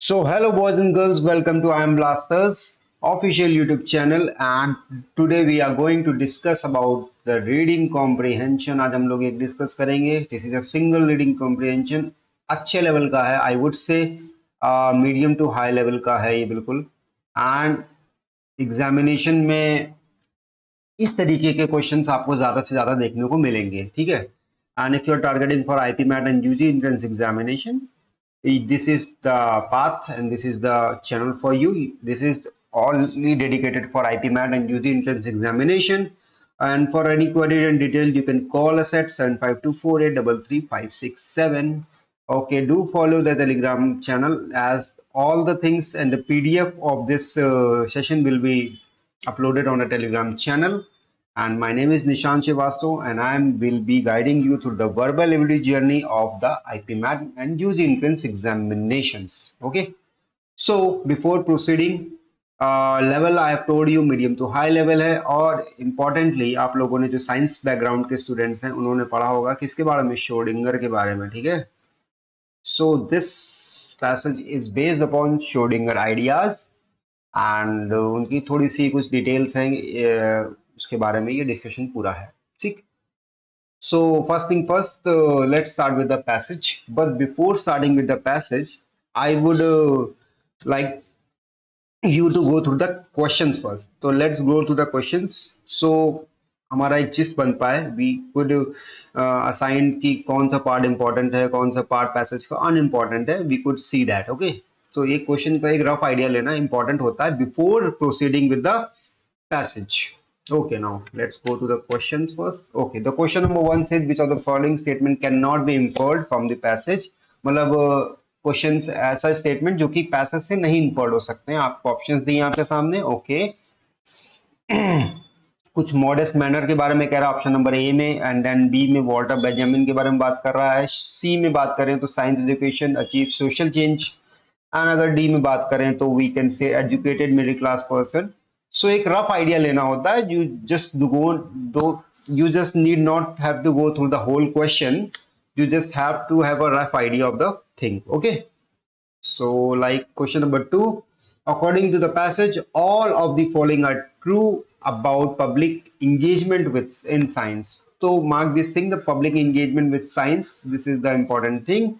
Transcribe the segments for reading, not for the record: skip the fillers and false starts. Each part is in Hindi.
So, hello boys and girls, welcome to I Am Blasters official YouTube channel and today we are going to discuss about the reading comprehension. आज हम लोग एक डिस्कस करेंगे. This is a single reading comprehension. अच्छे लेवल का है, I would say medium to high level का है ये बिल्कुल. एंड एग्जामिनेशन में इस तरीके के क्वेश्चंस आपको ज्यादा से ज्यादा देखने को मिलेंगे, ठीक है. And if you are targeting for IPMAT and UG entrance examination, this is the path and this is the channel for you. This is only dedicated for IPMAT and UG entrance examination, and for any query and detail you can call us at 7524833567. Okay, do follow the Telegram channel as all the things and the PDF of this session will be uploaded on a Telegram channel. And my name is Nishant Srivastav and will be guiding you through the verbal ability journey of the IPMAT and UG entrance examinations. Okay, so before proceeding, level I have told you medium to high level है. और इम्पोर्टेंटली आप लोगों ने जो साइंस बैकग्राउंड के स्टूडेंट्स हैं उन्होंने पढ़ा होगा किसके बारे में, श्रोडिंगर के बारे में, ठीक है. So this passage is based upon Schrodinger ideas and उनकी थोड़ी सी कुछ डिटेल्स हैं, उसके बारे में ये डिस्कशन पूरा है, ठीक. So first thing first, let's start with the passage. But before starting with the passage, I would like you to go through the questions first. So let's go through the questions. So हमारा एक जिस्ट बन पाए, we could assign कि कौन सा पार्ट इंपॉर्टेंट है, कौन सा पार्ट पैसेज का अनइम्पॉर्टेंट है. We could see that. Okay. So एक क्वेश्चन का एक रफ आइडिया लेना इंपॉर्टेंट होता है before proceeding with the passage. Okay, now let's go to the questions first. Okay, the question number 1 says which of the following statement cannot be inferred from the passage. मतलब क्वेश्चन ऐसा स्टेटमेंट जो कि पैसेज से नहीं इंफर्ड हो सकते हैं. आपको ऑप्शंस दिए आपके सामने. ओके, कुछ मॉडेस्ट मैनर के बारे में कह रहा है ऑप्शन नंबर ए में, एंड देन बी में वॉल्टर बेंजामिन के बारे में बात कर रहा है. सी में बात करें तो science education achieve social change, and अगर डी में बात करें तो we can say educated middle class person. So एक रफ आइडिया लेना होता है. You just need not have to go through the whole question. You just have to have a rough idea of the thing. Okay, so like question number 2, according to the passage all of the following are true about public engagement with in science. So mark this thing, the public engagement with science, this is the important thing.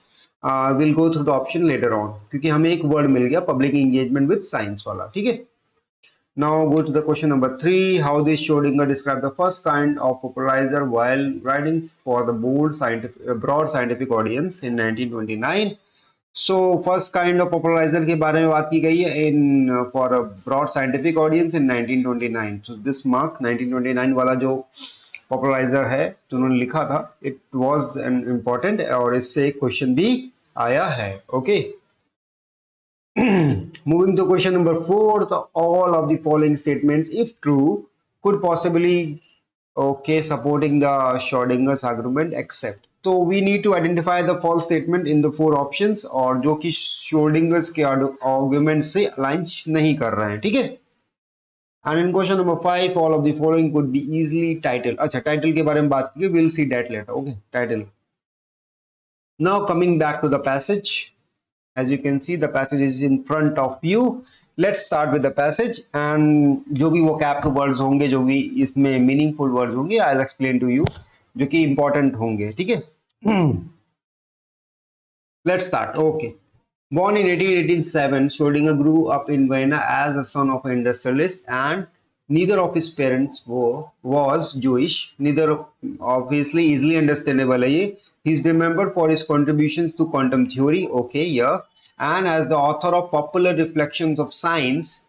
We'll go through the option later on क्योंकि हमें एक वर्ड मिल गया public engagement with science वाला, ठीक है. Now go to the question number 3. How this Schrodinger described the first kind of popularizer while writing for the broad scientific audience in 1929. So first kind of popularizer के बारे में बात की गई है in for a broad scientific audience in 1929. So this mark 1929 वाला जो popularizer है जो उन्होंने लिखा था, it was an important और इससे एक क्वेश्चन भी आया है. Okay. Moving to question number 4, all of the following statements, if true, could possibly supporting the Schrodinger's argument except. So we need to identify the false statement in the 4 options और जो कि Schrodinger's के argument से align नहीं कर रहे हैं, ठीक है. And in question number 5, all of the following could be easily titled. अच्छा, title के बारे में बात की, we'll see that later. Okay, title. Now coming back to the passage. As you can see, the passage is in front of you. Let's start with the passage and जो भी vocab words होंगे, जो भी इसमें meaningful words होंगे, I'll explain to you, जो कि important होंगे, ठीक है. Let's start. Okay. Born in 1887, Schrodinger grew up in Vienna as a son of an industrialist, and neither of his parents was Jewish. Neither obviously easily understandable है ये. He's remembered for his contributions to quantum theory. Okay, yeah. And as the author of Popular Reflections of Science.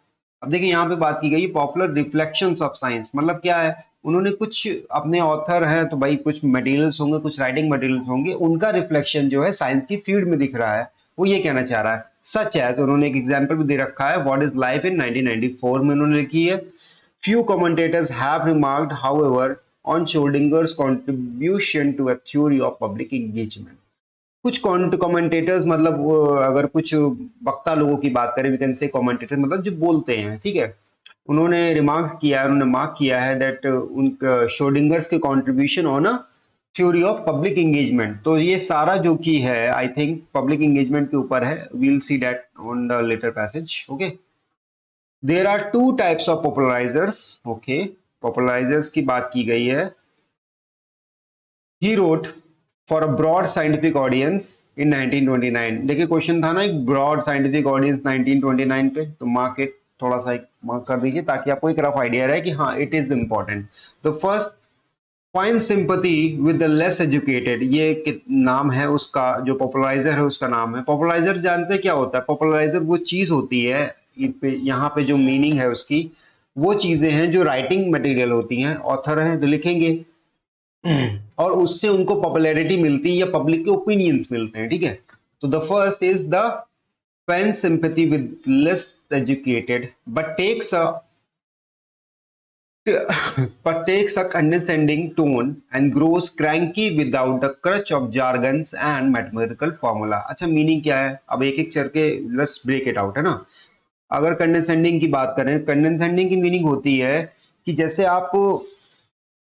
अब देखिए यहाँ पे बात की गई पॉपुलर रिफ्लेक्शंस ऑफ साइंस, मतलब क्या है, उन्होंने कुछ अपने ऑथर हैं तो भाई कुछ मटेरियल्स होंगे, कुछ राइटिंग मटेरियल्स होंगे, उनका रिफ्लेक्शन जो है साइंस की फील्ड में दिख रहा है. वो ये कहना चाह रहा है. सच है, तो उन्होंने एक एग्जांपल भी दे रखा है, व्हाट इज लाइफ इन 1994 में उन्होंने लिखी है. Few commentators have remarked, however, on Schrodinger's contribution to a theory of public engagement. कुछ कमेंटेटर्स मतलब अगर कुछ वक्ता लोगों की बात करें, वी कैन से कमेंटेटर्स मतलब जो बोलते हैं, ठीक है, उन्होंने मार्क किया है दैट उनका श्रोडिंगर्स के contribution on theory of public engagement. तो ये सारा जो की है आई थिंक पब्लिक एंगेजमेंट के ऊपर है, we'll see that on the latter passage. Okay, there are two types of popularisers. Okay, popularisers की बात की गई है। He wrote for a broad scientific audience in 1929। देखिए क्वेश्चन था ना, एक ब्रॉड साइंटिफिक ऑडियंस 1929 पे, तो मार्क इट, थोड़ा सा एक मार्क कर दीजिए ताकि आपको एक रफ आइडिया रहे कि हाँ इट इज इम्पोर्टेंट। तो first, fine sympathy with the less educated, ये नाम है उसका, जो पॉपुलराइजर है उसका नाम है। पॉपुलराइजर जानते हैं क्या होता है? पॉपुलराइजर वो चीज होती है, यहाँ पे जो मीनिंग है उसकी, वो चीजें हैं जो राइटिंग मटेरियल होती हैं, ऑथर हैं जो लिखेंगे और उससे उनको पॉपुलैरिटी मिलती है या पब्लिक के ओपिनियंस मिलते हैं, ठीक है। तो the first is the fan sympathy with less educated but takes a but takes a condescending tone and grows cranky without the crutch of jargons and mathematical formula। अच्छा, मीनिंग क्या है? अब एक एक करके लेट्स ब्रेक इट आउट, है ना। अगर कंडेंसेंडिंग की बात करें, कंडेंसेंडिंग की मीनिंग होती है कि जैसे आप,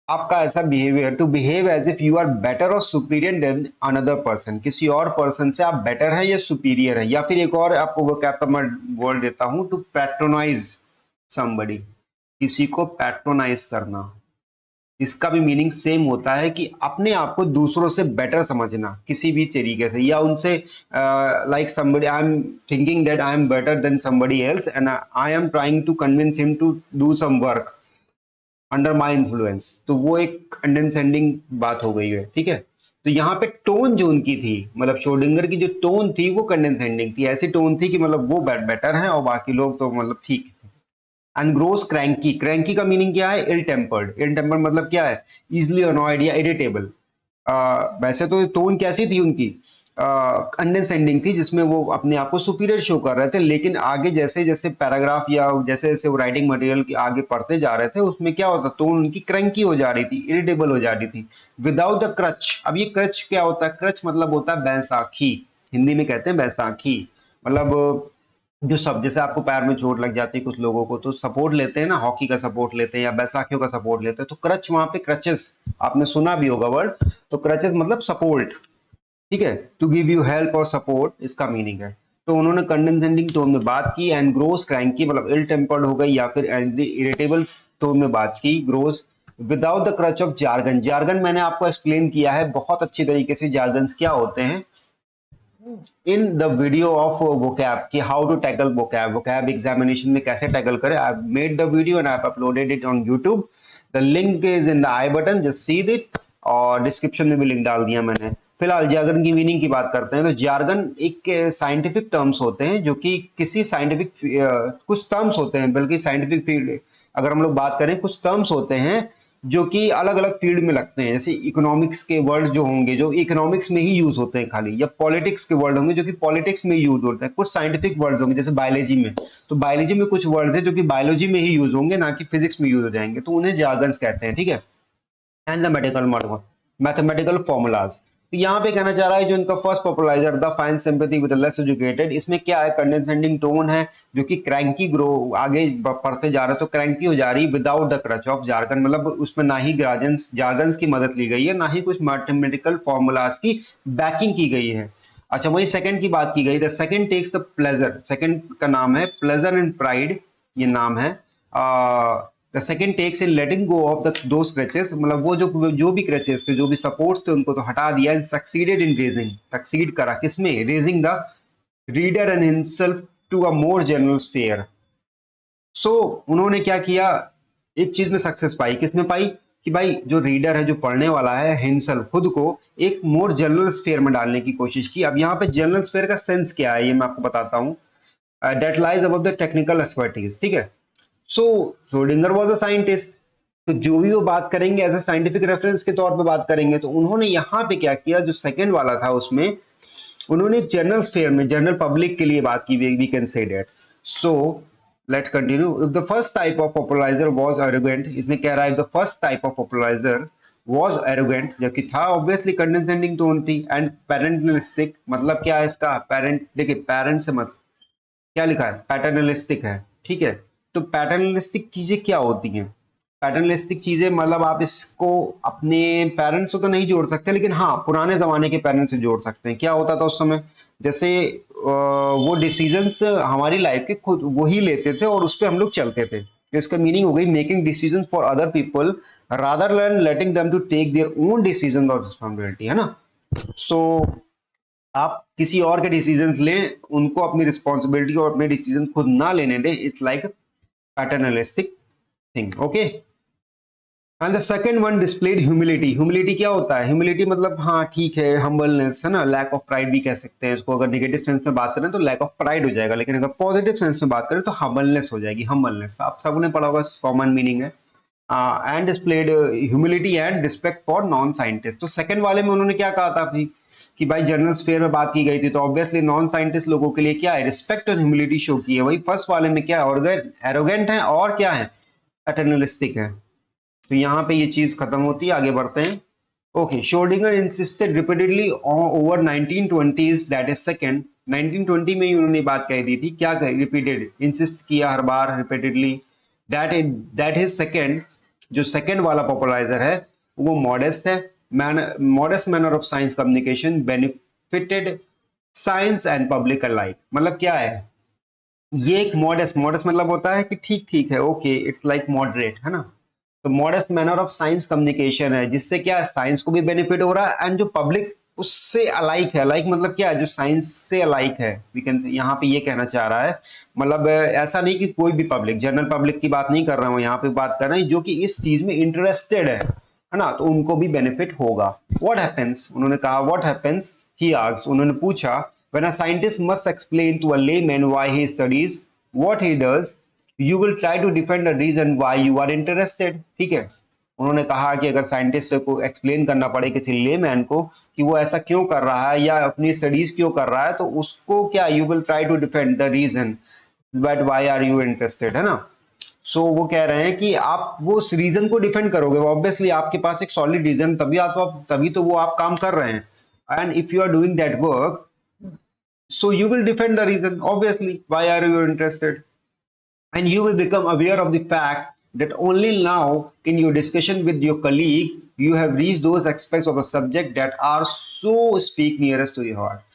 आपका ऐसा behaviour, to behave as if you are better और सुपीरियर देन अनदर पर्सन, किसी और पर्सन से आप बेटर हैं या सुपीरियर है। या फिर एक और आपको वो क्या मैं वर्ड देता हूं, टू पैट्रोनाइज समबडी, किसी को पैट्रोनाइज करना। इसका भी मीनिंग सेम होता है कि अपने आप को दूसरों से बेटर समझना किसी भी तरीके से, या उनसे like somebody, I am thinking that I am better than somebody else and I am trying to convince him to do some work under my influence. तो वो एक अंडरस्टैंडिंग बात हो गई है, ठीक है। तो यहाँ पे टोन जो उनकी थी, मतलब श्रोडिंगर की जो टोन थी वो कंडेंसेंडिंग थी, ऐसी टोन थी कि मतलब वो बेटर है और बाकी लोग तो मतलब ठीक है। एंड ग्रोस क्रैंकी, क्रैंकी का मीनिंग क्या है? इल टेम्पर्ड। इल टेम्पर्ड मतलब क्या है? इजिली अनॉयड या इरिटेबल। वैसे तो टोन कैसी थी उनकी? कंडेंसेंडिंग थी, जिसमें वो अपने आप को सुपीरियर शो कर रहे थे, लेकिन आगे जैसे जैसे पैराग्राफ या जैसे जैसे वो राइटिंग मटेरियल के आगे पढ़ते जा रहे थे, उसमें क्या होता, टोन उनकी क्रैंकी हो जा रही थी, इरिटेबल हो जा रही थी। विदाउट द क्रच, अब ये क्रच क्या होता है? क्रच मतलब होता है बैसाखी, हिंदी में कहते हैं बैसाखी। मतलब जो सब, जैसे आपको पैर में चोट लग जाती है कुछ लोगों को, तो सपोर्ट लेते हैं ना, हॉकी का सपोर्ट लेते हैं या बैसाखियों का सपोर्ट लेते हैं, तो क्रच, वहां पे क्रचेस आपने सुना भी होगा वर्ड। तो क्रचेस मतलब सपोर्ट, ठीक है। टू गिव यू हेल्प और सपोर्ट, इसका मीनिंग है। तो उन्होंने कंडेंसेंडिंग टोन में बात की। एंड ग्रोस क्रैंकी मतलब इल टेम्पर्ड हो गई, या फिर इरिटेबल टोन में बात की, grows without the crutch of jargon. Jargon मैंने आपको एक्सप्लेन किया है बहुत अच्छी तरीके से, जार्गन क्या होते हैं in the video of vocab कि how to tackle vocab examination में कैसे टैकल करें। I made the video and I uploaded it on YouTube. The link is in the I button, just see it, और डिस्क्रिप्शन में भी लिंक डाल दिया मैंने। फिलहाल जार्गन की मीनिंग की बात करते हैं। तो जार्गन एक साइंटिफिक टर्म्स होते हैं जो कि किसी साइंटिफिक कुछ टर्म्स होते हैं, बल्कि साइंटिफिक फील्ड अगर हम लोग बात करें, कुछ टर्म्स होते हैं जो कि अलग अलग फील्ड में लगते हैं। जैसे इकोनॉमिक्स के वर्ड जो होंगे, जो इकोनॉमिक्स में ही यूज होते हैं खाली, या पॉलिटिक्स के वर्ड होंगे जो कि पॉलिटिक्स में यूज होते हैं। कुछ साइंटिफिक वर्ड होंगे जैसे बायोलॉजी में, तो बायोलॉजी में कुछ वर्ड है जो कि बायोलॉजी में ही यूज होंगे, ना कि फिजिक्स में यूज हो जाएंगे, तो उन्हें जार्गन्स कहते हैं, ठीक है। And the medical mathematical formulas. तो यहाँ पे कहना चाह रहा है जो इनका first populariser the fine sympathy with less educated, इसमें क्या है? कंडेंसेंडिंग टोन है जो कि क्रैंकी ग्रो, आगे पढ़ते जा रहे हैं तो क्रैंकी हो जा रही है, without the crutch of jargon, मतलब उसमें ना ही जार्गन्स की मदद ली गई है, ना ही कुछ मैथमेटिकल फॉर्मूलाज की बैकिंग की गई है। अच्छा, वही सेकंड की बात की गई, the second takes the pleasure, second का नाम है प्लेजर एंड प्राइड, ये नाम है। The second takes in letting go of the दो क्रचेस, मतलब वो जो भी क्रचेस थे, जो भी सपोर्ट्स थे, उनको तो हटा दिया। And succeeded in raising, succeed करा किसमें? Raising the reader and himself to a more general sphere. So उन्होंने क्या किया? एक चीज में सक्सेस पाई, किसमें पाई? कि भाई जो रीडर है, जो पढ़ने वाला है, हिमसेल्फ खुद को एक मोर जनरल स्फीयर में डालने की कोशिश की। अब यहाँ पे जनरल स्फीयर का सेंस क्या है, ये मैं आपको बताता हूँ। That lies about the technical expertise, ठीक है। सो श्रोडिंगर वॉज अ साइंटिस्ट, तो जो भी वो बात करेंगे एज ए साइंटिफिक रेफरेंस के तौर पे बात करेंगे, तो उन्होंने यहाँ पे क्या किया, जो सेकंड वाला था उसमें उन्होंने जनरल स्फेयर में, जनरल पब्लिक के लिए बात की, we can say that. So let's continue. If the first type of populariser was arrogant, इसमें कह रहा है the first type of populariser was arrogant, जबकि था ऑब्वियसली कंडेंसेंडिंग टोन थी। एंड पैरेंटलिस्टिक, मतलब क्या है इसका? पेरेंट, देखिए पेरेंट से मतलब क्या लिखा है? पैटर्नलिस्टिक है, ठीक है। तो पैटर्नलिस्टिक चीजें क्या होती हैं? पैटर्नलिस्टिक चीजें मतलब आप इसको अपने पेरेंट्स से तो नहीं जोड़ सकते, लेकिन हाँ पुराने जमाने के पेरेंट्स से जोड़ सकते हैं। क्या होता था उस समय, जैसे वो डिसीजंस हमारी लाइफ के खुद वही लेते थे और उस पर हम लोग चलते थे। तो इसका मीनिंग हो गई making decisions for other people rather than letting them to take their own decision और रिस्पॉन्सिबिलिटी, है ना। सो आप किसी और के डिसीजंस लें, उनको अपनी रिस्पॉन्सिबिलिटी और अपने डिसीजन खुद ना लेने दें, it's like paternalistic thing, okay. And the second one displayed humility. Humility क्या होता है, ह्यूमिलिटी मतलब हाँ ठीक है, हम्बलनेस है ना, लैक ऑफ प्राइड भी कह सकते हैं इसको। अगर नेगेटिव सेंस में बात करें तो लैक ऑफ प्राइड हो जाएगा, लेकिन अगर पॉजिटिव सेंस में बात करें तो हम्बलनेस हो जाएगी। हम्बलनेस आप सबने पढ़ा होगा, कॉमन मीनिंग है। And displayed humility and respect for non scientist. तो सेकंड वाले में उन्होंने क्या कहा था अभी कि भाई जर्नल स्फीयर में बात की गई थी, तो ऑब्वियसली नॉन साइंटिस्ट लोगों के लिए क्या है, रिस्पेक्ट और ह्यूमिलिटी शो की है। वही फर्स्ट वाले में क्या है, एरोगेंट है और क्या है, पैटर्नलिस्टिक है। तो यहाँ पे ये चीज खत्म होती है, आगे बढ़ते हैं। Okay, Schrodinger insisted repeatedly over 1920s that is second. 1920 में ही उन्होंने बात कही दी थी, क्या कही, रिपीटेड, इंसिस्ट किया हर बार, रिपीटेडली, दैट इज सेकंड। जो सेकंड वाला पॉपुलराइजर है वो मॉडेस्ट है। Modest manner of science communication benefited science and public alike. मतलब क्या है, ये एक मॉडेस्ट, मॉडेस्ट मतलब होता है कि ठीक ठीक है, ओके, इट्स लाइक मॉडरेट, है ना। तो modest manner of science communication है, जिससे क्या है, साइंस को भी बेनिफिट हो रहा है एंड जो पब्लिक उससे अलाइक है। अलाइक मतलब क्या है, जो साइंस से अलाइक है, वी कैन से, यहाँ पे ये कहना चाह रहा है। मतलब ऐसा नहीं कि कोई भी पब्लिक, जनरल पब्लिक की बात नहीं कर रहा हूँ यहाँ पे, बात कर रहे हैं जो कि इस चीज में इंटरेस्टेड है ना, तो उनको भी बेनिफिट होगा। व्हाट हैपेंस, उन्होंने कहा व्हाट हैपेंस, ही आस्क्ड, उन्होंने पूछा, when a scientist must explain to a layman why he studies what he does, you will try to defend the reason why you are interested. ठीक है, उन्होंने कहा कि अगर साइंटिस्ट को एक्सप्लेन करना पड़े किसी लेमैन को कि वो ऐसा क्यों कर रहा है या अपनी स्टडीज क्यों कर रहा है, तो उसको क्या, you will try to defend the reason but why are you interested, है ना। सो वो कह रहे हैं कि आप वो उस रीजन को डिफेंड करोगे, ऑब्वियसली आपके पास एक सॉलिड रीजन, तभी तो वो आप काम कर रहे हैं। And if you are doing that work, so you will defend the reason, obviously why are you interested, and you will become aware of the fact that only now in your discussion with your colleague you have reached those aspects of the subject that are so speak nearest to your heart।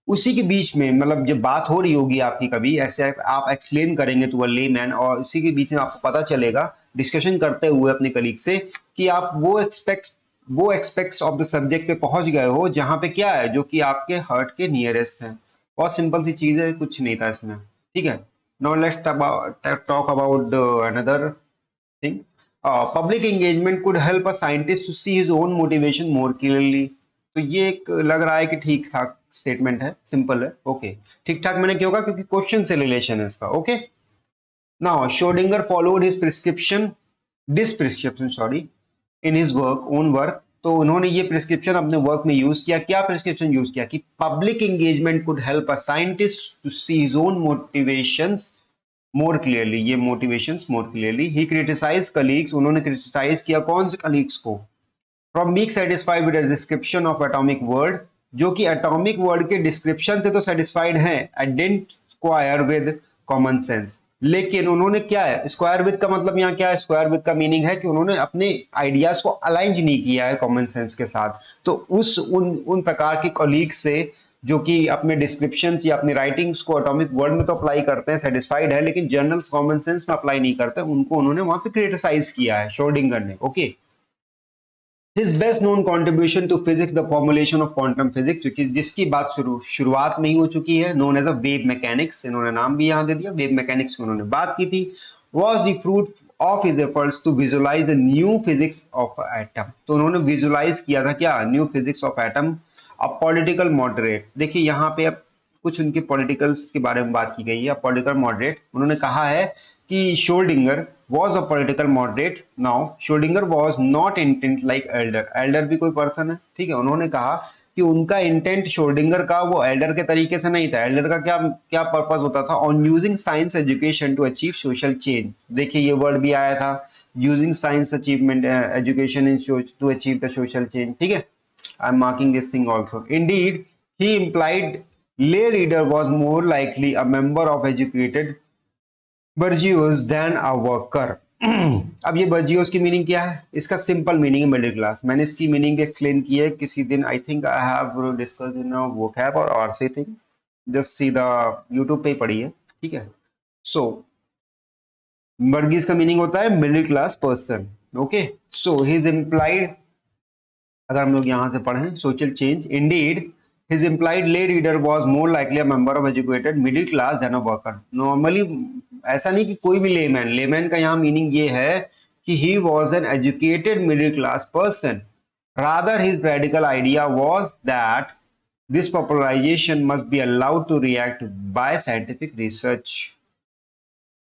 उसी के बीच में मतलब जब बात हो रही होगी आपकी, कभी ऐसे आप एक्सप्लेन करेंगे टू अ लेमैन, और उसी के बीच में आपको पता चलेगा डिस्कशन करते हुए अपने कलीग से कि आप वो एक्सपेक्ट्स ऑफ द सब्जेक्ट पे पहुंच गए हो जहां पे क्या है, जो कि आपके हार्ट के नियरेस्ट है। बहुत सिंपल सी चीज है, कुछ नहीं था इसमें। ठीक है, now let's talk about another thing. Public engagement could help a scientist to see his own motivation more clearly. तो ये एक लग रहा है कि ठीक ठाक स्टेटमेंट है, सिंपल है, ओके। ठीक ठाक मैंने क्यों कहा, क्योंकि क्वेश्चन से रिलेशन है इसका, okay. Now Schrodinger followed his prescription this prescription sorry in his work own work. तो उन्होंने ये प्रिस्क्रिप्शन अपने वर्क में यूज किया। क्या प्रिस्क्रिप्शन यूज किया कि public engagement could help a scientist to see his own motivations more clearly. ये motivations more clearly. He criticize colleagues, उन्होंने क्रिटिसाइज किया कौन से कलीग्स को, from being satisfied with the description of atomic word, जो कि एटॉमिक वर्ड के डिस्क्रिप्शन से तो सेटिस्फाइड हैं, and didn't square with common sense. लेकिन उन्होंने क्या है, स्क्वायर विद का मतलब यहाँ क्या है, स्क्वायर विद का मीनिंग है कि उन्होंने अपने आइडियाज को अलाइन नहीं किया है कॉमन सेंस के साथ। तो उन प्रकार के कॉलीग से जो कि अपने डिस्क्रिप्शन या अपनी राइटिंग्स को एटॉमिक वर्ड में तो अप्लाई करते हैं, सेटिस्फाइड है, लेकिन जनरल कॉमन सेंस में अप्लाई नहीं करते, उनको उन्होंने वहां पे क्रिटिसाइज किया है श्रोडिंगर ने, okay. His best known contribution to physics, the formulation of quantum physics, जिसकी बात शुरुआत में ही हो चुकी है, known as a wave mechanics, इन्होंने नाम भी यहाँ दे दिया, wave mechanics की उन्होंने बात की थी, was the fruit of his efforts to visualize the new physics of atom। तो उन्होंने visualize किया था क्या, new physics of atom, a political moderate। देखिए यहाँ पे अब कुछ उनके पॉलिटिकल्स के बारे में बात की गई है। पॉलिटिकल मॉडरेट, उन्होंने कहा है कि Schrodinger was a political moderate। now Schrodinger was not intent like elder। elder भी कोई पर्सन है, ठीक है। उन्होंने कहा कि उनका इंटेंट श्रोडिंगर का वो एल्डर के तरीके से नहीं था। एल्डर का क्या क्या पर्पस होता था, on using science education to achieve social change. देखिए ये वर्ड भी आया था, using science achievement education in to achieve the social change, ठीक है। I am marking this thing also. Indeed he implied lay reader was more likely a member of educated bourgeois than a worker। अब ये बर्जियोस की मीनिंग क्या है? इसका सिंपल मीनिंग है मिडिल क्लास। मैंने इसकी मीनिंग एक्सप्लेन की है किसी दिन, I think I have discuss in vocab और आरसी थिंग, जस्ट सीधा यूट्यूब पे ही पढ़ी है, ठीक है। सो बर्गीज का मीनिंग होता है middle class person, okay. So his implied, अगर हम लोग यहाँ से पढ़ें social change, Indeed his implied lay reader was more likely a member of educated middle class than a worker। Normally ऐसा नहीं कि कोई भी लेमैन, लेमैन का यहाँ मीनिंग ये है कि he was an educated middle class person, rather his radical idea was that this popularization must be allowed to react by scientific research।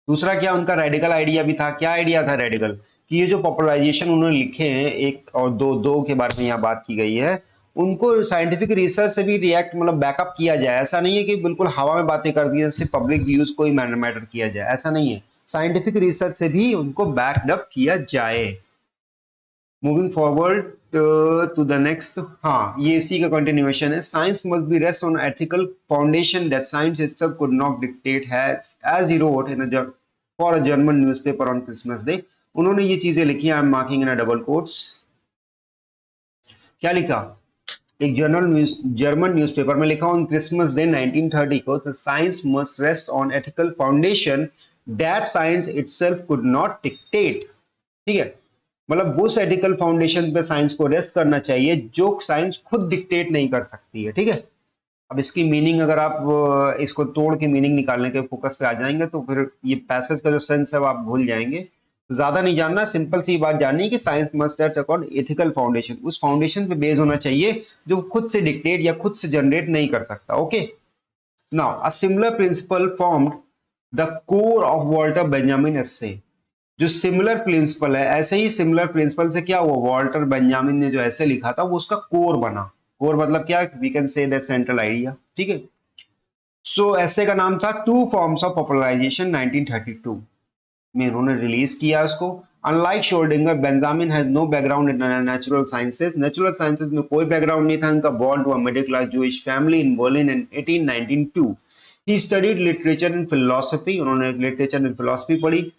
दूसरा क्या उनका रेडिकल आइडिया भी था? क्या आइडिया था रेडिकल? कि ये जो पॉपुलराइजेशन उन्होंने लिखे हैं, एक और दो दो के बारे में यहाँ बात की गई है, उनको साइंटिफिक रिसर्च से भी रिएक्ट मतलब बैकअप किया जाए। ऐसा नहीं है कि बिल्कुल हवा में बातें कर दी जैसे पब्लिक व्यूज को ही मैटर किया जाए, ऐसा नहीं है। साइंटिफिक रिसर्च से भी उनको बैकअप किया जाए। Moving forward to the next, हाँ ये इसी का कंटिन्यूएशन है। Science must be rest on ethical foundation that science itself could not dictate has as he wrote in for a German newspaper on Christmas day. उन्होंने ये चीजें लिखी, I am marking in double quotes. क्या लिखा? एक जर्मन न्यूज़पेपर में लिखा ऑन क्रिसमस डे 1930 को, the science must rest on ethical foundation that science itself could not dictate. ठीक है, मतलब वो एथिकल फाउंडेशन पे साइंस को रेस्ट करना चाहिए जो साइंस खुद डिक्टेट नहीं कर सकती है। ठीक है, अब इसकी मीनिंग अगर आप इसको तोड़ के मीनिंग निकालने के फोकस पे आ जाएंगे तो फिर ये पैसेज का जो सेंस है वो आप भूल जाएंगे। तो ज्यादा नहीं जानना, सिंपल सी बात जाननी है कि science must have accord ethical foundation, उस फाउंडेशन पे बेस होना चाहिए जो खुद से डिक्टेट या खुद से जनरेट नहीं कर सकता। Okay, now a similar principle formed the core of Walter Benjamin essay. जो सिमिलर प्रिंसिपल है, ऐसे ही सिमिलर प्रिंसिपल से क्या हुआ, वॉल्टर बेंजामिन ने जो ऐसे लिखा था वो उसका कोर बना। कोर मतलब क्या, we can say that central idea. ठीक है, सो ऐसे का नाम था टू फॉर्म्स ऑफ पॉपुलराइजेशन 1932 में उन्होंने रिलीज किया उसको। Unlike Schrodinger, Benjamin has no background in natural sciences. Natural sciences में कोई बैकग्राउंड नहीं था इनका। Born to a middle class Jewish family in Berlin in 1892। He studied literature and philosophy, उन्होंने लिटरेचर एंड फिलोसफी पढ़ी।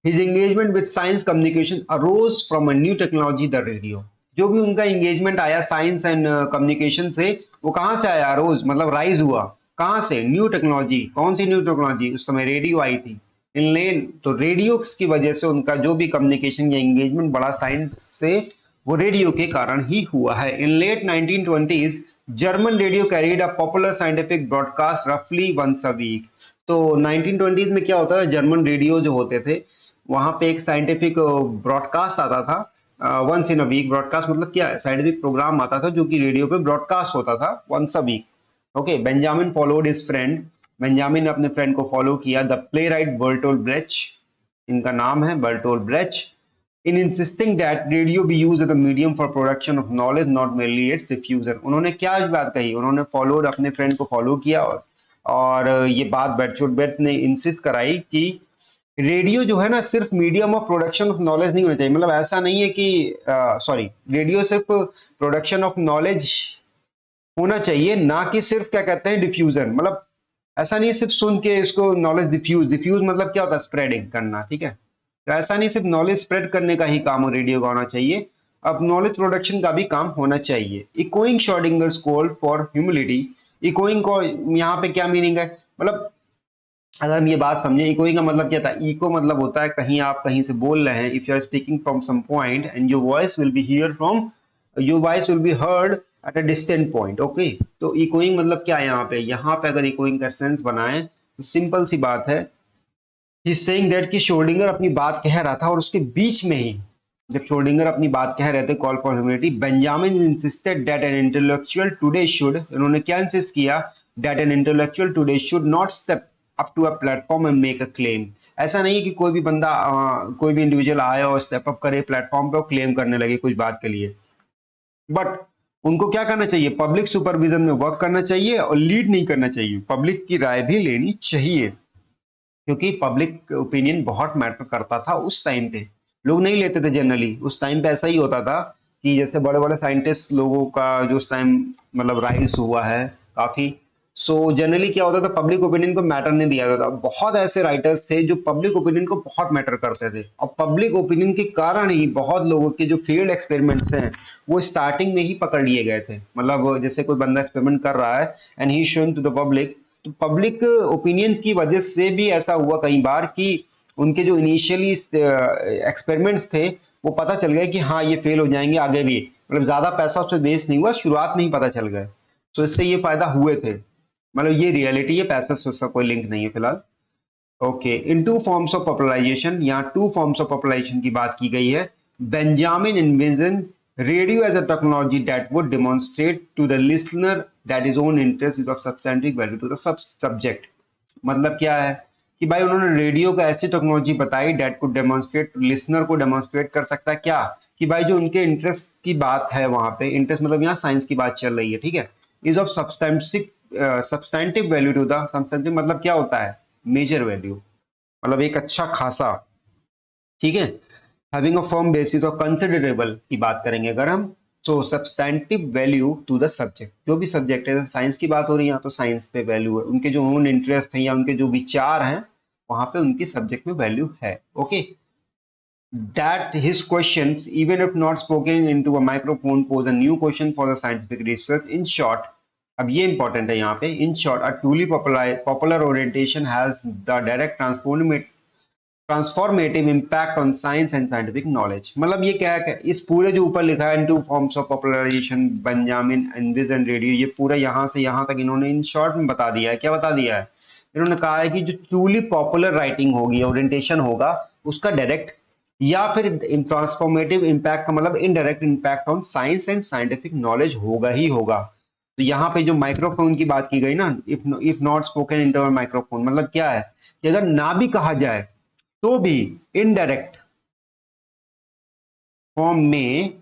His engagement with science communication arose from a new technology, the radio। जो भी उनका एंगेजमेंट आया साइंस एंड कम्युनिकेशन से, वो कहाँ से आया? अरोज मतलब राइज हुआ। कहाँ से? New technology. कौन सी न्यू टेक्नोलॉजी? उस समय रेडियो आई थी। इन लेन तो रेडियो की वजह से उनका जो भी कम्युनिकेशन या एंगेजमेंट बढ़ा साइंस से, वो रेडियो के कारण ही हुआ है। In late 1920s German radio carried a popular scientific broadcast रफली वंस अ वीक। तो 1920s में क्या होता है, जर्मन रेडियो जो होते थे वहां पे एक साइंटिफिक ब्रॉडकास्ट आता था once in a week. Broadcast मतलब क्या है, साइंटिफिक प्रोग्राम आता था जो कि रेडियो पे ब्रॉडकास्ट होता था once a week. Okay, Benjamin followed his friend, Benjamin ने अपने फ्रेंड को फॉलो किया, the playwright Bertolt Brecht, इनका नाम है Bertolt Brecht, in insisting that radio be used as a medium for production of knowledge, not merely its diffuser। उन्होंने क्या बात कही, उन्होंने फॉलोड, अपने फ्रेंड को फॉलो किया और ये बात बर्टोल्ड ब्रेच ने इंसिस्ट कराई कि रेडियो जो है ना सिर्फ medium of production of knowledge नहीं होना चाहिए। मतलब ऐसा नहीं है कि सॉरी, रेडियो सिर्फ प्रोडक्शन ऑफ नॉलेज होना चाहिए, ना कि सिर्फ क्या कहते हैं डिफ्यूजन। मतलब ऐसा नहीं सिर्फ सुन के इसको नॉलेज डिफ्यूज, डिफ्यूज मतलब क्या होता है, स्प्रेडिंग करना। ठीक है, तो ऐसा नहीं सिर्फ नॉलेज स्प्रेड करने का ही काम रेडियो का होना चाहिए, अब नॉलेज प्रोडक्शन का भी काम होना चाहिए। Echoing Schrödinger's call for humility. Echoing को यहाँ पे क्या मीनिंग है, मतलब अगर हम ये बात समझें, इकोइंग का मतलब क्या था, इको मतलब होता है कहीं आप कहीं से बोल रहे हैं, if you are speaking from some point and your voice will be here from, your voice will be heard at a distant point. Okay, तो इकोइंग मतलब क्या है, यहाँ पे अगर इकोइंग का सेंस बनाएं तो सिंपल सी बात है, ही सेइंग दैट कि श्रोडिंगर अपनी बात कह रहा था और उसके बीच में ही जब श्रोडिंगर अपनी बात कह रहे थे, call for humanity, Benjamin insisted that an intellectual today should, उन्होंने क्या इंसिस्ट किया, that an intellectual today should not step up to a platform and make a claim. ऐसा नहीं है कि कोई भी बंदा कोई भी इंडिविजुअल आए और स्टेप अप करे प्लेटफॉर्म पे और क्लेम करने लगे कुछ बात के लिए, बट उनको क्या करना चाहिए, पब्लिक सुपरविजन में वर्क करना चाहिए और लीड नहीं करना चाहिए, पब्लिक की राय भी लेनी चाहिए, क्योंकि पब्लिक ओपिनियन बहुत मैटर करता था उस टाइम पे। लोग नहीं लेते थे जनरली, उस टाइम पे ऐसा ही होता था कि जैसे बड़े बड़े साइंटिस्ट लोगों का जो उस टाइम मतलब राइज हुआ है काफी, सो जनरली क्या होता था, पब्लिक ओपिनियन को मैटर नहीं दिया जाता। बहुत ऐसे राइटर्स थे जो पब्लिक ओपिनियन को बहुत मैटर करते थे, और पब्लिक ओपिनियन के कारण ही बहुत लोगों के जो फील्ड एक्सपेरिमेंट्स हैं वो स्टार्टिंग में ही पकड़ लिए गए थे। मतलब जैसे कोई बंदा एक्सपेरिमेंट कर रहा है and he shown to the public, तो पब्लिक ओपिनियन की वजह से भी ऐसा हुआ कई बार कि उनके जो इनिशियली एक्सपेरिमेंट्स थे वो पता चल गया कि हाँ ये फेल हो जाएंगे आगे भी, मतलब ज्यादा पैसा उससे वेस्ट नहीं हुआ, शुरुआत में ही पता चल गए। तो इससे ये फायदा हुए थे। मतलब ये रियलिटी है, पैसे से उसका कोई लिंक नहीं है फिलहाल। Okay, in two forms of popularisation, यहाँ टू फॉर्म्स ऑफ पॉपुलराइजेशन की बात की गई है। Benjamin envision radio as a technology that would demonstrate to the listener that is own interest is of substantive value to the subject. मतलब क्या है कि भाई उन्होंने रेडियो को ऐसी टेक्नोलॉजी बताई डेट को डेमोन्स्ट्रेट, लिसनर को डेमोन्स्ट्रेट कर सकता है क्या, कि भाई जो उनके इंटरेस्ट की बात है वहां पे, इंटरेस्ट मतलब यहाँ साइंस की बात चल रही है, ठीक है, is of substantive value to the substantive, मतलब क्या होता है, मेजर वैल्यू, मतलब एक अच्छा खासा, ठीक है, हैविंग अ फर्म बेसिस और कंसिडरेबल की बात करेंगे अगर हम, so substantive value to the subject, जो भी सब्जेक्ट है, साइंस की बात हो रही है तो साइंस पे वैल्यू है, उनके जो ओन इंटरेस्ट है या उनके जो विचार हैं वहां पे उनकी सब्जेक्ट में वैल्यू है। Okay, that his questions, even if not spoken into a microphone, pose a new question for the scientific research. In short, अब ये इंपॉर्टेंट है यहाँ पे, in short a truly popular orientation has the direct transformative impact on science and scientific knowledge. मतलब ये क्या है, इस पूरे जो ऊपर लिखा है in two forms of popularisation, Benjamin इन्विज एंड रेडियो, ये पूरा यहाँ से यहाँ तक इन्होंने इन शॉर्ट में बता दिया है। क्या बता दिया है, इन्होंने कहा है कि जो ट्रूली पॉपुलर राइटिंग होगी, ओरिएंटेशन होगा, उसका डायरेक्ट या फिर ट्रांसफॉर्मेटिव इम्पैक्ट का मतलब indirect impact on science and scientific knowledge होगा ही होगा। तो यहाँ पे जो माइक्रोफोन की बात की गई ना, if not spoken into microphone, मतलब क्या है कि अगर ना भी कहा जाए तो भी इनडायरेक्ट फॉर्म में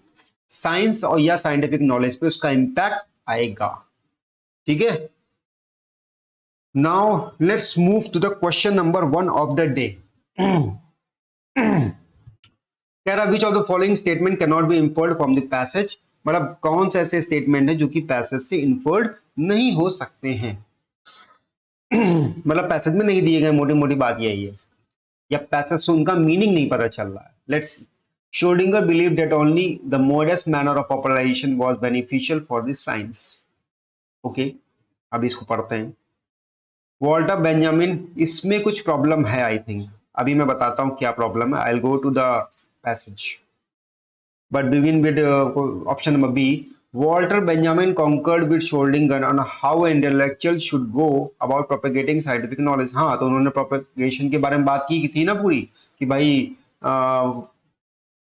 साइंस और या साइंटिफिक नॉलेज पे उसका इंपैक्ट आएगा। ठीक है, now let's move to the question number 1 of the day. कह रहा which of the following statement can not be inferred from the passage, मतलब कौन से ऐसे स्टेटमेंट है जो कि पैसेज से इंफर्ड नहीं हो सकते हैं। मतलब पैसेज में नहीं दिए गए, मोटी मोटी बात यही है, या पैसेज से उनका मीनिंग नहीं पता चल रहा है। Let's see, Schrodinger believed that only the modest manner of popularization was beneficial for the science. Okay, अब इसको पढ़ते हैं। वॉल्टर बेंजामिन, इसमें कुछ प्रॉब्लम है आई थिंक, अभी मैं बताता हूं क्या प्रॉब्लम है। I will go to the passage but begin with option number B. Walter Benjamin concurred with Schrodinger on how an intellectual should go about propagating scientific knowledge. हाँ, तो उन्होंने propagation के बारे में बात की थी ना पूरी, कि भाई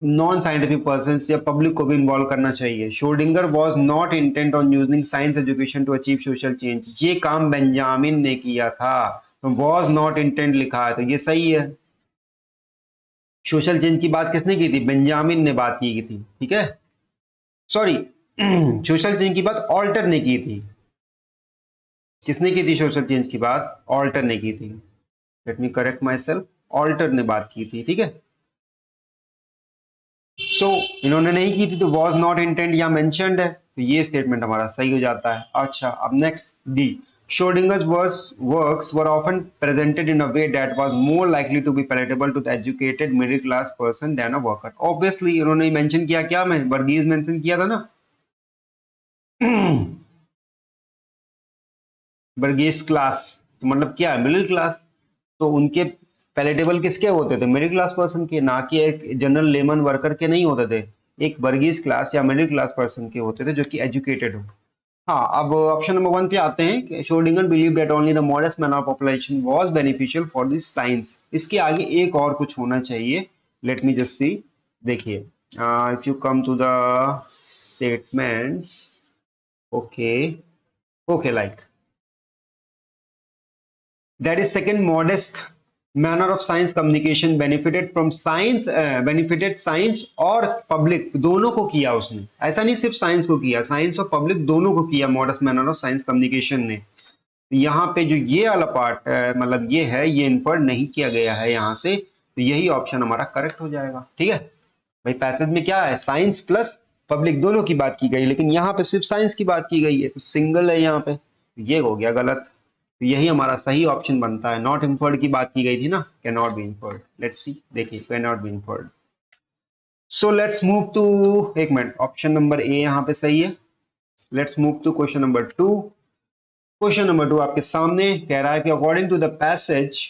नॉन साइंटिफिक पर्सन या पब्लिक को भी इन्वॉल्व करना चाहिए। Schrodinger was not intent on using science education to achieve social change, ये काम बेंजामिन ने किया था, तो वॉज नॉट इंटेंट लिखा है तो ये सही है। सोशल चेंज की बात किसने की थी, बेंजामिन ने बात की थी, ठीक है, सॉरी सोशल चेंज की बात ऑल्टर ने की थी। किसने की थी सोशल चेंज की बात, ऑल्टर ने की थी। Let me correct myself, Alter ने बात की थी, ठीक है। सो इन्होंने नहीं की थी तो वॉज नॉट इंटेंट या मेंशन्ड है, तो ये स्टेटमेंट हमारा सही हो जाता है। अच्छा, अब next D, Schrodinger's works were often presented in a way that was more likely to be palatable to the educated middle class person than a worker. Obviously इन्होंने मेंशन किया, क्या मैं वर्गीज मेंशन किया था ना वर्गीज क्लास, तो मतलब क्या है, मिडिल क्लास, तो उनके पैलेटेबल किसके होते थे, मिडिल क्लास पर्सन के, ना कि एक जनरल लेमन वर्कर के नहीं होते थे, एक वर्गीज क्लास या मिडिल क्लास पर्सन के होते थे जो कि एजुकेटेड हो। हाँ, अब ऑप्शन नंबर 1 पे आते हैं कि Schrödinger believe that only the modest man of population was beneficial for this science. इसके आगे एक और कुछ होना चाहिए, लेट मी जस्ट सी। देखिए, if you come to the statements, okay okay, like that is second modest manner of science communication benefited from science, benefited science और पब्लिक दोनों को किया उसने, ऐसा नहीं सिर्फ साइंस को किया, साइंस और पब्लिक दोनों को किया modest manner of science communication ने। यहाँ पे जो ये वाला पार्ट मतलब ये है, ये इन्फर नहीं किया गया है यहाँ से, तो यही ऑप्शन हमारा करेक्ट हो जाएगा। ठीक है भाई, पैसेज में क्या है, साइंस प्लस पब्लिक दोनों की बात की गई, लेकिन यहाँ पे सिर्फ साइंस की बात की गई है, तो सिंगल है यहाँ पे, ये हो गया गलत। तो यही हमारा सही ऑप्शन बनता है। नॉट इन्फर्ड की बात की गई थी ना, can not be inferred. Let's see, देखिए can not be inferred. So let's move to, एक मिनट, ऑप्शन नंबर ए यहाँ पे सही है। Let's move to question number 2। Question number 2 आपके सामने कह रहा है कि according to the passage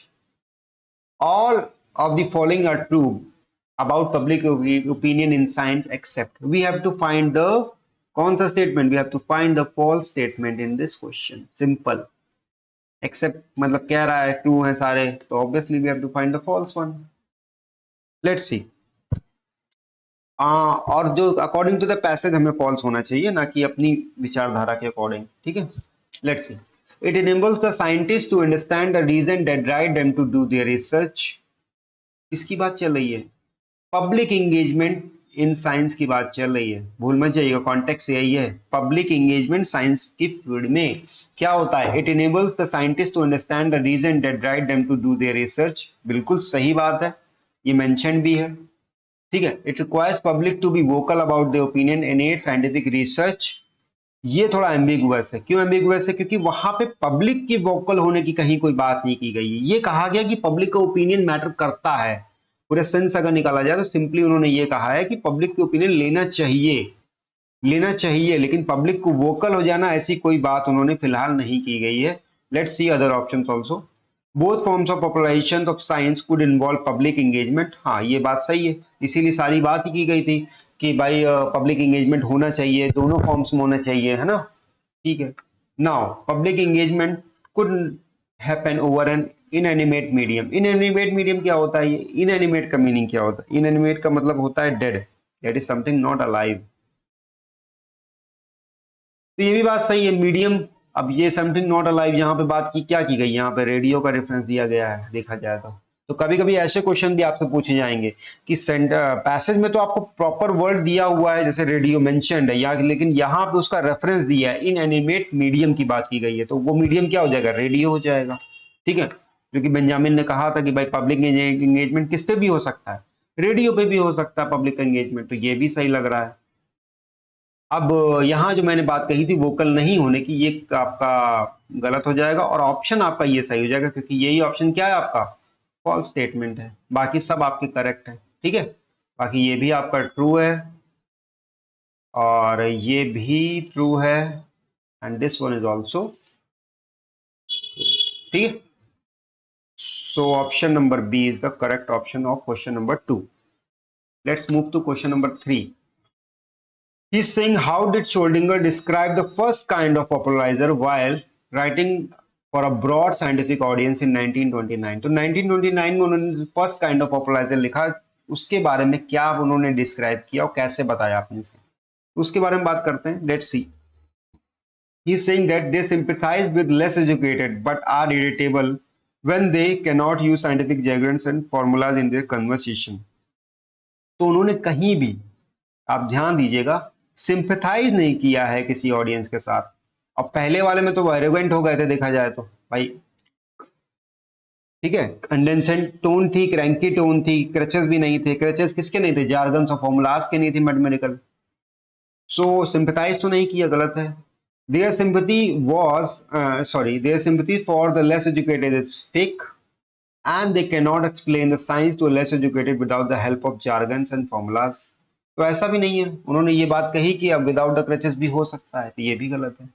all of the following are true about public opinion in science except, we have to find the, कौन सा statement, we have to find the false statement in this question, simple। except मतलब कह रहा है true है सारे, तो obviously we have to find the false one। let's see। और जो अकॉर्डिंग टू द पैसेज हमें फॉल्स होना चाहिए, ना कि अपनी विचारधारा के अकॉर्डिंग, ठीक है। Let's see. It enables the scientists to understand the reason that drive them to do their research। किसकी बात चल रही है? पब्लिक इंगेजमेंट इन साइंस की बात चल रही है, भूल मत जाइएगा, कॉन्टेक्स्ट यही है। पब्लिक इंगेजमेंट साइंस की फील्ड में क्या होता है? It enables the scientist to understand the reason that drive them to do their research. बिल्कुल सही बात है, ये मेंशन भी है, ठीक है। It requires public to be vocal about the opinion in aid scientific research. ये थोड़ा एम्बिगुअस है। क्यों एम्बिगुअस है? क्योंकि वहां पे पब्लिक की वोकल होने की कहीं कोई बात नहीं की गई है। ये कहा गया कि पब्लिक का ओपिनियन मैटर करता है। पूरे सेंस अगर निकाला जाए तो सिंपली उन्होंने ये कहा है कि पब्लिक की ओपिनियन लेना चाहिए, लेना चाहिए, लेकिन पब्लिक को वोकल हो जाना ऐसी कोई बात उन्होंने फिलहाल नहीं की गई है। Let's see other options also. Both forms of popularisation of science could involve public engagement. हाँ, ये बात सही है, इसीलिए सारी बात ही की गई थी कि भाई पब्लिक एंगेजमेंट होना चाहिए, दोनों फॉर्म्स में होना चाहिए, है ना, ठीक है। Now public engagement could happen over an inanimate medium. Inanimate medium क्या होता है? ये इनएनिमेट का मीनिंग क्या होता है? इनएनिमेट का मतलब होता है dead, that is something not alive. तो ये भी बात सही है, मीडियम। अब ये समथिंग नॉट अलाइव यहाँ पे बात की क्या की गई? यहाँ पे रेडियो का रेफरेंस दिया गया है, देखा जाए तो कभी कभी ऐसे क्वेश्चन भी आपसे पूछे जाएंगे कि पैसेज में तो आपको प्रॉपर वर्ड दिया हुआ है, जैसे रेडियो मेंशन्ड है, या लेकिन यहाँ पे उसका रेफरेंस दिया है, इन एनिमेट मीडियम की बात की गई है, तो वो मीडियम क्या हो जाएगा? रेडियो हो जाएगा, ठीक है। क्योंकि बेंजामिन ने कहा था कि भाई पब्लिक एंगेजमेंट किस पे भी हो सकता है, रेडियो पे भी हो सकता है पब्लिक एंगेजमेंट, तो ये भी सही लग रहा है। अब यहाँ जो मैंने बात कही थी वोकल नहीं होने की, ये आपका गलत हो जाएगा, और ऑप्शन आपका ये सही हो जाएगा, क्योंकि यही ऑप्शन क्या है आपका? फॉल्स स्टेटमेंट है। बाकी सब आपके करेक्ट है, ठीक है। बाकी ये भी आपका ट्रू है, और ये भी ट्रू है, and this one is also, ठीक है। So option number B is the correct option of question number 2। Let's move to question number 3। He's saying how did Schrodinger describe the first kind of popularizer while writing for a broad scientific audience in 1929? तो 1929 में उन्होंने फर्स्ट काइंड ऑफ पॉपुलराइजर लिखा, उसके बारे में क्या उन्होंने डिस्क्राइब किया और कैसे बताया आपने से, उसके बारे में बात करते हैं। Let's see. He is saying that they sympathize with less educated but are irritable when they cannot use scientific jargons and formulas in their conversation। तो उन्होंने कहीं भी, आप ध्यान दीजिएगा, सिंपथाइज नहीं किया है किसी ऑडियंस के साथ। अब पहले वाले में तो वो एरोगेंट हो गए थे देखा जाए तो भाई, ठीक है। कंडेंसेंट टोन थी, क्रैंकी टोन थी, क्रचेस भी नहीं थे। क्रचेस किसके नहीं थे? जार्गन्स और फॉर्मूलाज के नहीं थे, मैथमेटिकल। सो सिंपथाइज तो नहीं किया, गलत है। Their sympathy was sorry their sympathy for the less educated is fake and they cannot explain the science to a less educated without the help of jargons and formulas। तो ऐसा भी नहीं है, उन्होंने ये बात कही कि अब विदाउट द क्रचेस भी हो सकता है, तो ये भी गलत है।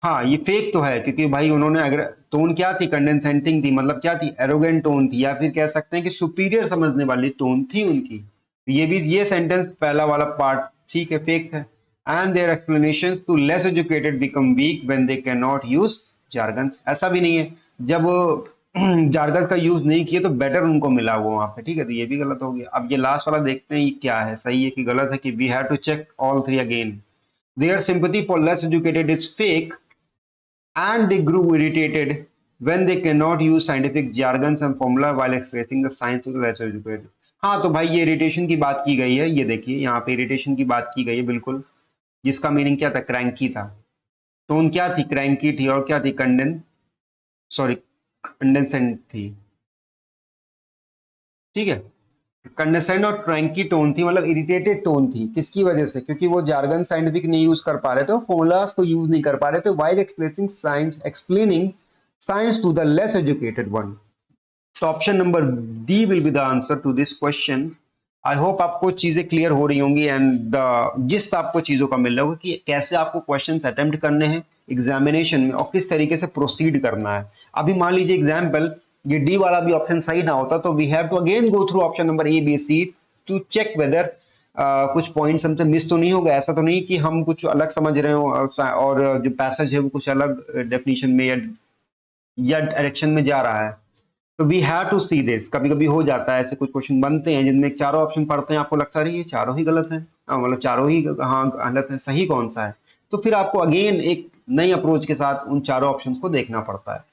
हाँ, ये फेक तो है, क्योंकि भाई उन्होंने अगर टोन क्या थी? कंडेंसेंटिंग थी, मतलब क्या थी? एरोगेंट टोन थी, या फिर कह सकते हैं कि सुपीरियर समझने वाली टोन थी उनकी। तो ये भी, ये सेंटेंस पहला वाला पार्ट ठीक है, फेक है। And their explanation to less educated become weak when they can not use jargons. ऐसा भी नहीं है, जब जार्गन्स का यूज नहीं किए तो बेटर उनको मिला वो वहां पे, ठीक है, तो ये भी गलत हो गया। अब ये लास्ट वाला देखते हैं ये क्या है, सही है कि गलत है, कि we have to check all three again. Their sympathy for less educated is fake and they grew irritated when they cannot use scientific jargons and formula while expressing the science to the less educated। हाँ, तो भाई ये इरिटेशन की बात की गई है, ये देखिए यहाँ पे इरिटेशन की बात की गई है बिल्कुल, जिसका मीनिंग क्या था? क्रैंकी था। टोन क्या थी? क्रैंकी थी। और क्या थी? कंडेंसेंट थी, ठीक है। कंडेसेंट और क्रैंकी टोन थी, मतलब इरिटेटेड टोन थी। किसकी वजह से? क्योंकि वो जार्गन साइंटिफिक नहीं यूज कर पा रहे थे, फॉर्मूलाज को यूज नहीं कर पा रहे थे, while explaining science to the less educated one. तो option number D will be the answer to this question. I hope आपको चीजें क्लियर हो रही होंगी एंड द जिस्ट आपको चीजों का मिल रहा होगा कि कैसे आपको क्वेश्चंस अटेम्प्ट करने हैं एग्जामिनेशन में और किस तरीके से प्रोसीड करना है। अभी मान लीजिए एग्जाम्पल ये डी वाला भी ऑप्शन सही ना होता तो we have to again go through option number A B C to check whether कुछ पॉइंट्स हमसे मिस तो नहीं होगा। ऐसा तो नहीं कि हम कुछ अलग समझ रहे हो और जो पैसेज है वो कुछ अलग डेफिनेशन में या डायरेक्शन में जा रहा है। तो we have to see this. कभी कभी हो जाता है ऐसे कुछ क्वेश्चन बनते हैं जिनमें चारों ऑप्शन पढ़ते हैं, आपको लगता है ये चारों ही गलत है, मतलब चारों ही हाँ गलत है, सही कौन सा है? तो फिर आपको अगेन एक नई अप्रोच के साथ उन चारों ऑप्शंस को देखना पड़ता है।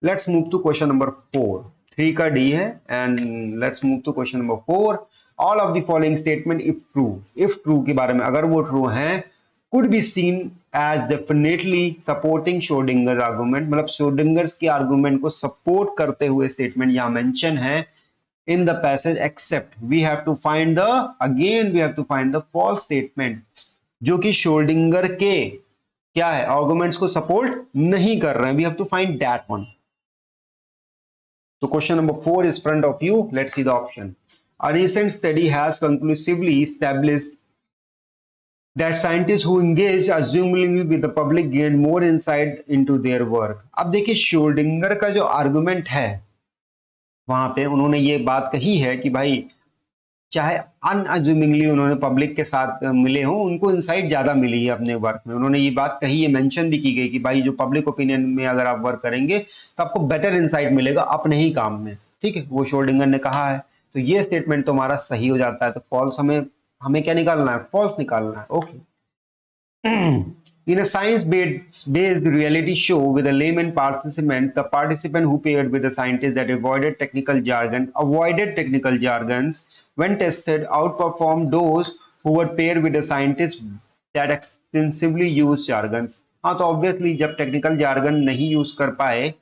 Let's move to question number 4। 3 का डी है and let's move to question number 4। All of the following statement if true के बारे में अगर वो ट्रू है could be seen as definitely supporting Schrödinger argument, मतलब श्रोडिंगर के आर्गुमेंट को सपोर्ट करते हुए स्टेटमेंट यहां मेंशन है in the passage, except we have to find the again we have to find the false statement जो कि श्रोडिंगर के क्या है आर्गुमेंट्स को सपोर्ट नहीं कर रहे हैं। We have to find that one. तो question number 4 is front of you. Let's see the option. A recent study has conclusively established that scientists who engage assumingly with the public gain more insight into their work. अब देखिए श्रोडिंगर का जो आर्गुमेंट है वहां पे उन्होंने ये बात कही है कि भाई चाहे अनअज्यूमिंगली उन्होंने पब्लिक के साथ मिले हों उनको इंसाइट ज्यादा मिली है अपने वर्क में। उन्होंने ये बात कही है, मेंशन भी की गई कि भाई जो पब्लिक ओपिनियन में अगर आप वर्क करेंगे तो आपको बेटर इंसाइट मिलेगा अपने ही काम में। ठीक है, वो श्रोडिंगर ने कहा है। तो ये स्टेटमेंट तो हमारा सही हो जाता है। तो फॉल्स हमें हमें क्या निकालना है? फॉल्स निकालना है। Okay. In a science-based reality show with a layman participant, the participant who paired with a scientist that avoided technical jargons when tested outperformed those who were paired with a scientist that extensively used jargons. हाँ तो ऑब्वियसली जब टेक्निकल जार्गन नहीं यूज कर पाए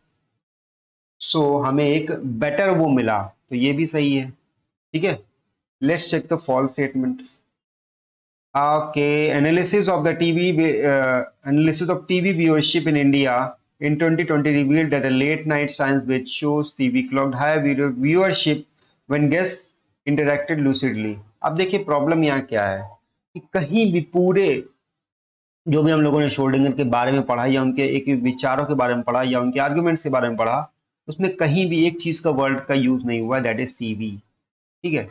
सो हमें एक बेटर वो मिला, तो ये भी सही है। ठीक है, let's check the false statement. Okay, analysis of TV viewership in India in 2020 revealed that a late night science which shows TV clocked higher viewership when guests interacted lucidly. अब देखिए प्रॉब्लम यहाँ क्या है कि कहीं भी पूरे जो भी हम लोगों ने श्रोडिंगर के बारे में पढ़ा या उनके एक विचारों के बारे में पढ़ा या उनके आर्गुमेंट्स के बारे में पढ़ा उसमें कहीं भी एक चीज का वर्ड का यूज नहीं हुआ, दैट इज टीवी। ठीक है,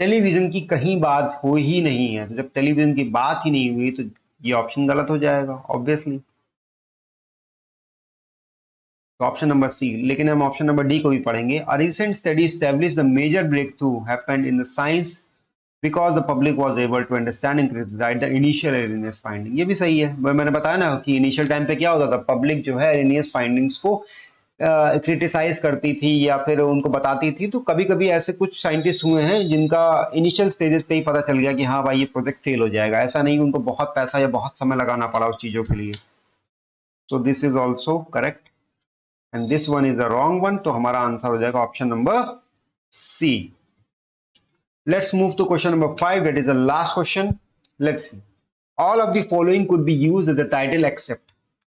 टेलीविजन की कहीं बात हो ही नहीं है। तो जब टेलीविजन की बात ही नहीं हुई तो ये ऑप्शन गलत हो जाएगा ऑब्वियसली। तो ऑप्शन नंबर सी, लेकिन हम ऑप्शन नंबर डी को भी पढ़ेंगे। A recent study establish the major breakthrough happened in the science because the public was able to understand and criticise the initial erroneous finding. ये भी सही है, मैंने बताया ना कि इनिशियल टाइम पे क्या होता था, पब्लिक जो है एरनियस फाइंडिंग्स को क्रिटिसाइज करती थी या फिर उनको बताती थी। तो कभी कभी ऐसे कुछ साइंटिस्ट हुए हैं जिनका इनिशियल स्टेजेस पे ही पता चल गया कि हाँ भाई ये प्रोजेक्ट फेल हो जाएगा। ऐसा नहीं कि उनको बहुत पैसा या बहुत समय लगाना पड़ा उस चीजों के लिए। So this is also correct and this one is the wrong one. तो हमारा आंसर हो जाएगा option number C. Let's move to question number 5, that is the last question. Let's see, all of the following could be used as the title except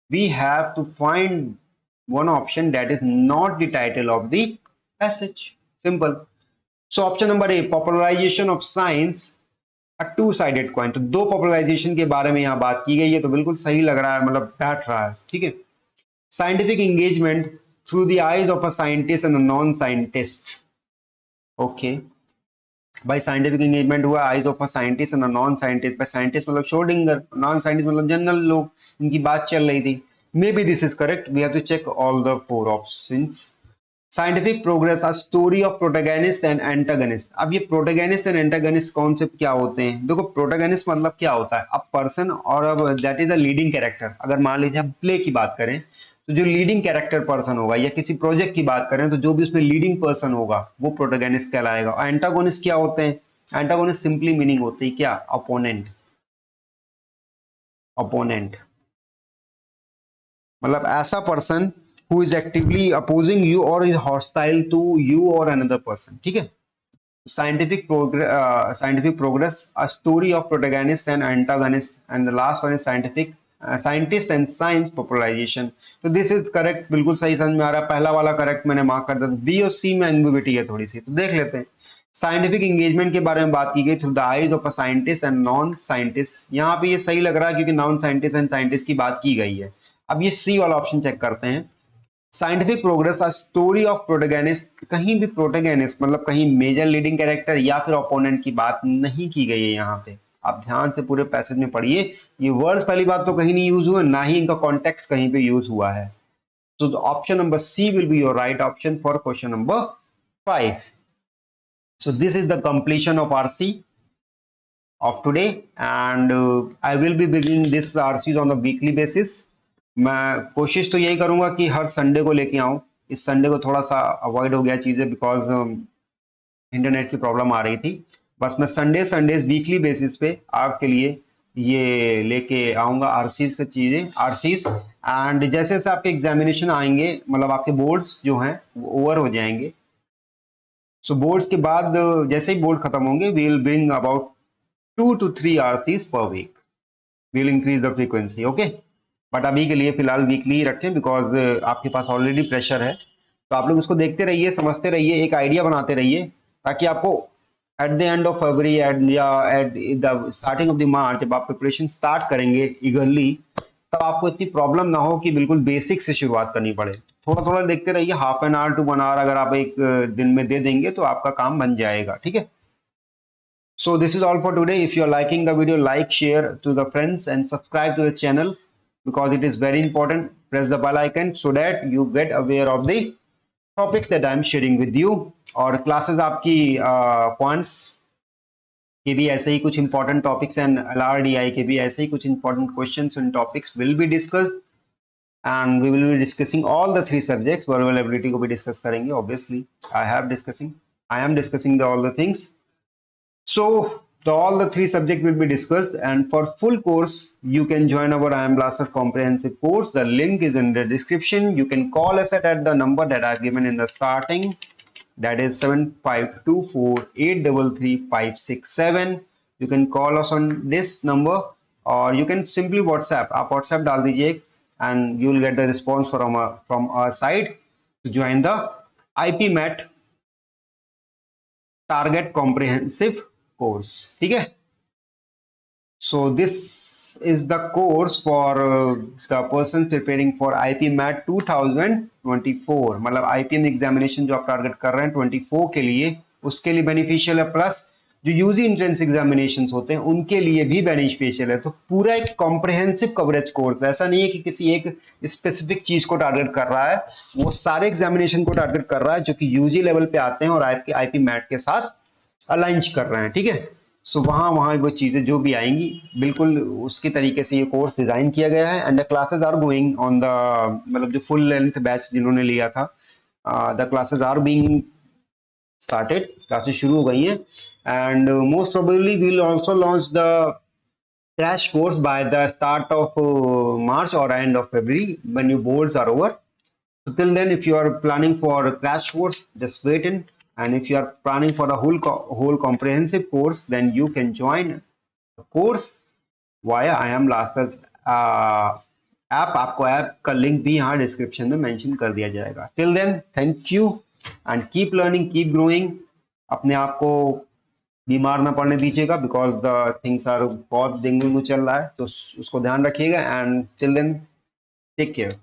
we have to find one option that is not the title of the passage. Simple. So option number A, popularization of science, a two-sided coin. तो दो popularization के बारे में यहाँ बात की गई है, तो बिल्कुल सही लग रहा है, मतलब बैठ रहा है। ठीक है, scientific engagement through the eyes of a scientist and a non-scientist. Okay, भाई साइंटिफिक एंगेजमेंट हुआ eyes of a scientist and non scientist. By scientist मतलब श्रोडिंगर, नॉन साइंटिस्ट मतलब जनरल लोग, इनकी बात चल रही थी। Maybe this is correct, we have to check all the four options. Scientific progress, a story of protagonist and antagonist. अब ये प्रोटैगनिस्ट एंड एंटागनिस्ट कॉन्सेप्ट क्या होते हैं? देखो प्रोटैगनिस्ट मतलब क्या होता है, अब पर्सन और अब that is a leading character. अगर मान लीजिए हम प्ले की बात करें तो जो लीडिंग कैरेक्टर पर्सन होगा, या किसी प्रोजेक्ट की बात करें तो जो भी उसमें लीडिंग पर्सन होगा वो प्रोटैगनिस्ट कहलाएगा। और एंटागोनिस्ट क्या होते हैं? एंटागोनिस्ट सिंपली मीनिंग होती है क्या? अपोनेंट। अपोनेंट मतलब ऐसा person who is actively opposing you और इज हॉस्टाइल टू यू और अनदर पर्सन। ठीक है, scientific progress, a story of protagonist and antagonist, and the last one is scientist and science popularization. तो दिस इज करेक्ट, बिल्कुल सही समझ में आ रहा है। पहला वाला करेक्ट मैंने मार्क कर दिया। बी और सी में एम्बिग्युइटी है थोड़ी सी, तो देख लेते हैं। साइंटिफिक एंगेजमेंट के बारे में बात की गई through the eyes of a scientist and non scientist. यहाँ पे ये सही लग रहा है क्योंकि नॉन साइंटिस्ट एंड साइंटिस्ट की बात की गई है। अब ये सी वाला ऑप्शन चेक करते हैं। Scientific progress, a story of protagonist, कहीं भी प्रोटैगनिस्ट मतलब कहीं मेजर लीडिंग कैरेक्टर या फिर ओपोनेंट की बात नहीं की गई है यहाँ पे। आप ध्यान से पूरे पैसेज में पढ़िए, ये वर्ड्स पहली बात तो कहीं नहीं यूज हुए, ना ही इनका कॉन्टेक्स्ट कहीं पे यूज हुआ है। तो option number C will be your right option for question number 5. So this is the completion of RC of today, and I will be beginning this RCs on a weekly basis. मैं कोशिश तो यही करूंगा कि हर संडे को लेके आऊं। इस संडे को थोड़ा सा अवॉइड हो गया चीजें बिकॉज इंटरनेट की प्रॉब्लम आ रही थी। बस मैं संडेज वीकली बेसिस पे आपके लिए ये लेके आऊंगा आरसीज की चीजें, आरसीज। एंड जैसे जैसे आपके एग्जामिनेशन आएंगे, मतलब आपके बोर्ड्स जो हैं वो ओवर हो जाएंगे। सो बोर्ड्स के बाद जैसे ही बोर्ड खत्म होंगे, we will bring about 2 to 3 RCs per week. We will increase the frequency, okay? But अभी के लिए फिलहाल वीकली ही रखें बिकॉज आपके पास ऑलरेडी प्रेशर है। तो आप लोग उसको देखते रहिए, समझते रहिए, एक आइडिया बनाते रहिए, ताकि आपको at the end of February या at the starting of the March जब आप प्रिपरेशन स्टार्ट करेंगे ईगरली, तब आपको इतनी प्रॉब्लम ना हो कि बिल्कुल बेसिक से शुरुआत करनी पड़े। थोड़ा थोड़ा देखते रहिए, half an hour to 1 hour अगर आप एक दिन में दे देंगे तो आपका काम बन जाएगा, ठीक है। So this is all for today. If you are liking the video, like, share to the friends and subscribe to the channel because it is very important. Press the bell icon so that you get aware of the topics that I am sharing with you. और classes आपकी points के भी ऐसे ही कुछ important topics and LRDI के भी ऐसे ही कुछ important questions and topics will be discussed, and we will be discussing all the 3 subjects. Verbal ability को भी discuss करेंगे obviously. I am discussing all the things. So all the 3 subjects will be discussed, and for full course you can join our IM Blaster comprehensive course. The link is in the description. You can call us at the number that I've given in the starting, that is 7524833567. You can call us on this number, or you can simply WhatsApp. आप WhatsApp डाल दीजिए and you will get the response from our side to join the IPMAT target comprehensive course, ठीक है। So this is the course for the person preparing for IPMAT 2024, मतलब IPM एग्जामिनेशन जो आप टारगेट कर रहे हैं 24 के लिए, उसके लिए बेनिफिशियल है। प्लस जो यूजी एंट्रेंस एग्जामिनेशन होते हैं उनके लिए भी बेनिफिशियल है। तो पूरा एक कॉम्प्रिहेंसिव कवरेज कोर्स, ऐसा नहीं है कि किसी एक स्पेसिफिक चीज को टारगेट कर रहा है, वो सारे एग्जामिनेशन को टारगेट कर रहा है जो कि यूजी लेवल पे आते हैं और आपके IPMAT के साथ अलाइन कर रहे हैं, ठीक है। सो वहाँ वो चीजें जो भी आएंगी बिल्कुल उसके तरीके से ये कोर्स डिजाइन किया गया है। And the classes are going on the, मतलब जो फुल लेंथ बैच जिन्होंने लिया था, the classes are being started, classes शुरू हो गई हैं। And most probably we will also launch the crash course by the start of March or end of February when your boards are over. So till then, if you are planning for a crash course, just wait in. And if you are planning for a whole comprehensive course, then you can join the course via IM Blasters app. आपको ऐप का लिंक भी यहाँ डिस्क्रिप्शन में मेंशन कर दिया जाएगा। Till then, thank you and keep learning, keep growing. अपने आप को बीमार ना पड़ने दीजिएगा बिकॉज द थिंग्स आर बहुत डेंगू चल रहा है, तो उसको ध्यान रखिएगा। And till then, take care.